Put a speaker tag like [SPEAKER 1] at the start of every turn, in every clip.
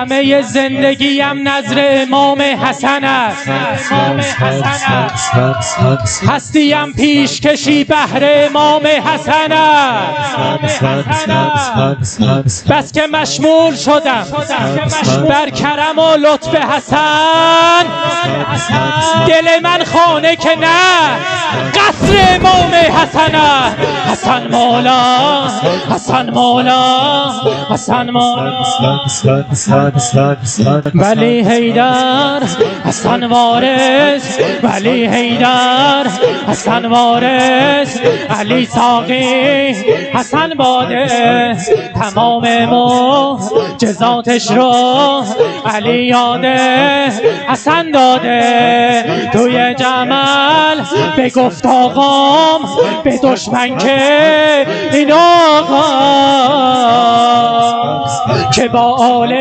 [SPEAKER 1] همه زندگیم نظر امام حسن است. هستیم پیشکشی بهر امام حسن است. بس که مشمول شدم بر کرم و لطف حسن، دل من خانه که نه قصر امام حسن است. حسن مولا، حسن مولا، حسن مولا، ولی حیدر، حسن وارث، ولی حیدر، حسن وارث، علی ساقی، حسن باده، تمام معجزاتش رو علی یاده حسن داده. توی جمل به گفت آقام به دشمن که این آقا که با آل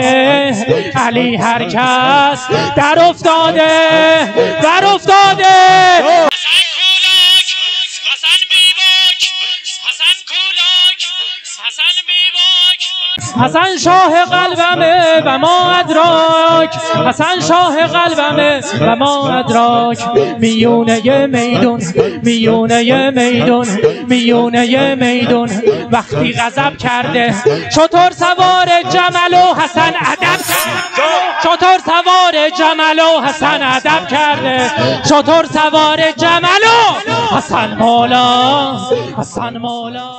[SPEAKER 1] علی هر کس در افتاده در افتاده. حسن شاه قلبمه و ما ادراک، حسن شاه قلبمه و ما ادراک. میونه میدون، میونه میدون، میونه میدون وقتی غضب کرده چطور سوار جمل و حسن ادب کرده، چطور سوار جمل و حسن ادب کرده، چطور سوار جمل و حسن مولا، حسن مولا.